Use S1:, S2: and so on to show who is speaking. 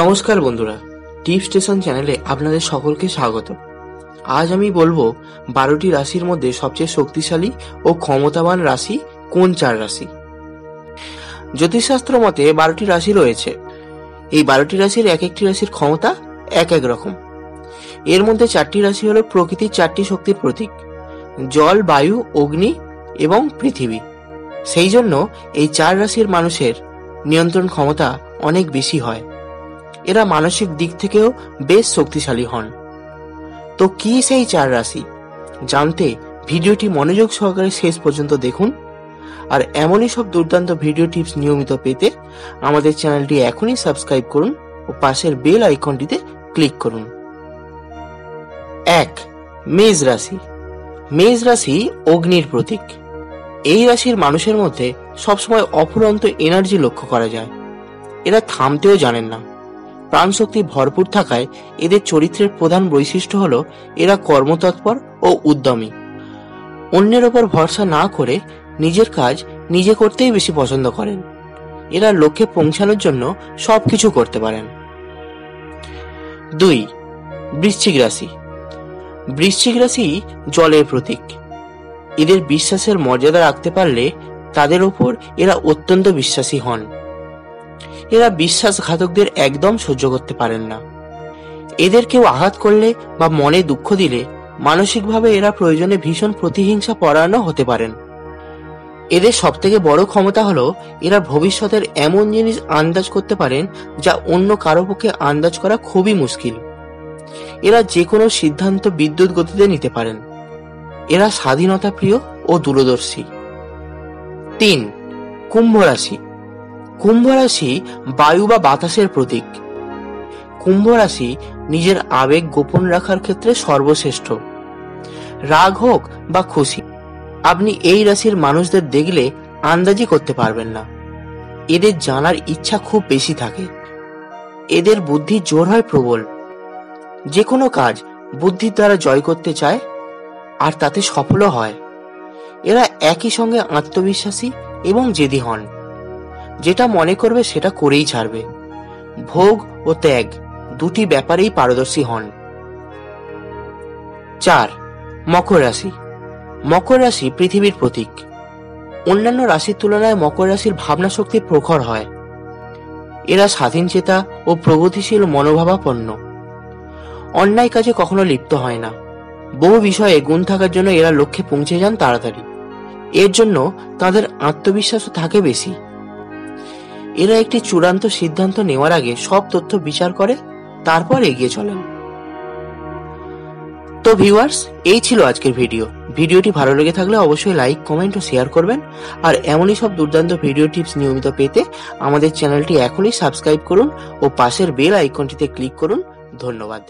S1: নমস্কার বন্ধুরা, টিপ স্টেশন চ্যানেলে আপনাদের সকলকে স্বাগত। আজ আমি বলবো 12টি রাশির মধ্যে সবচেয়ে শক্তিশালী ও ক্ষমতাবান রাশি কোন 4 রাশি। জ্যোতিষশাস্ত্র মতে 12টি রাশি রয়েছে। এই 12টি রাশির এক একটি রাশির ক্ষমতা এক এক রকম। এর মধ্যে 4টি রাশি হলো প্রকৃতির 4টি শক্তির প্রতীক: জল, বায়ু, অগ্নি এবং পৃথিবী। সেই জন্য এই 4 রাশির মানুষের নিয়ন্ত্রণ ক্ষমতা অনেক বেশি হয়। এরা মানসিক দিক থেকেও বেশ শক্তিশালী হন। তো কি সেই 4 রাশি জানতে ভিডিওটি মনোযোগ সহকারে শেষ পর্যন্ত দেখুন। আর এমনই সব দুর্দান্ত ভিডিও টিপস নিয়মিত পেতে আমাদের চ্যানেলটি এখনই সাবস্ক্রাইব করুন ও পাশের বেল আইকনটিতে ক্লিক করুন। 1. মেষ রাশি। মেষ রাশি অগ্নির প্রতীক। এই রাশির মানুষের মধ্যে সবসময় অফুরন্ত এনার্জি লক্ষ্য করা যায়। এরা থামতেও জানেন না। প্রাণশক্তি ভরপুর থাকায় এদের চরিত্রের প্রধান বৈশিষ্ট্য হলো এরা কর্মতৎপর ও উদ্যমী। অন্যের ওপর ভরসা না করে নিজের কাজ নিজে করতেই বেশি পছন্দ করেন। এরা লক্ষ্যে পৌঁছানোর জন্য সবকিছু করতে পারেন। 2. বৃশ্চিক রাশি। বৃশ্চিক রাশি জলের প্রতীক। এদের বিশ্বাসের মর্যাদা রাখতে পারলে তাদের ওপর এরা অত্যন্ত বিশ্বাসী হন। এরা বিশ্বাসঘাতকদের একদম সহ্য করতে পারেন না। এদের কেউ আঘাত করলে বা মনে দুঃখ দিলে মানসিকভাবে এরা প্রয়োজনে ভীষণ প্রতিহিংসা পরায়ণ হতে পারেন। এদের সবথেকে বড় ক্ষমতা হলো এরা ভবিষ্যতের এমন জিনিস আন্দাজ করতে পারেন যা অন্য কারো পক্ষে আন্দাজ করা খুবই মুশকিল। এরা যে কোনো সিদ্ধান্ত বিদ্যুৎ গতিতে নিতে পারেন। এরা স্বাধীনতা প্রিয় ও দূরদর্শী। 3. কুম্ভ রাশি। কুম্ভ রাশি বায়ু বা বাতাসের প্রতীক। কুম্ভ রাশি নিজের আবেগ গোপন রাখার ক্ষেত্রে সর্বশ্রেষ্ঠ। রাগ হোক বা খুশি, আপনি এই রাশির মানুষদের দেখলে আন্দাজি করতে পারবেন না। এদের জানার ইচ্ছা খুব বেশি থাকে। এদের বুদ্ধি জোর হয় প্রবল। যে কোনো কাজ বুদ্ধির দ্বারা জয় করতে চায় আর তাতে সফলও হয়। এরা একই সঙ্গে আত্মবিশ্বাসী এবং জেদি হন। যেটা মনে করবে সেটা করেই ছাড়বে। ভোগ ও ত্যাগ দুটি ব্যাপারেই পারদর্শী হন। 4. মকর রাশি। মকর রাশি পৃথিবীর প্রতীক। অন্যান্য রাশির তুলনায় মকর রাশির ভাবনা শক্তি প্রখর হয়। এরা স্বাধীনচেতা ও প্রগতিশীল মনোভাবাপন্ন। অন্যায় কাজে কখনো লিপ্ত হয় না। বহু বিষয়ে গুণ থাকার জন্য এরা লক্ষ্যে পৌঁছে যান তাড়াতাড়ি। এর জন্য তাদের আত্মবিশ্বাসও থাকে বেশি। এরা একটি চূড়ান্ত সিদ্ধান্ত নেওয়ার আগে সব তথ্য বিচার করে তারপর এগিয়ে চলেন। তো ভিউয়ার্স, এই ছিল আজকের ভিডিওটি ভালো লেগে থাকলে অবশ্যই লাইক, কমেন্ট ও শেয়ার করবেন। আর এমনই সব দুর্দান্ত ভিডিও টিপস নিয়মিত পেতে আমাদের চ্যানেলটি এখনই সাবস্ক্রাইব করুন ও পাশের বেল আইকনটিতে ক্লিক করুন। ধন্যবাদ।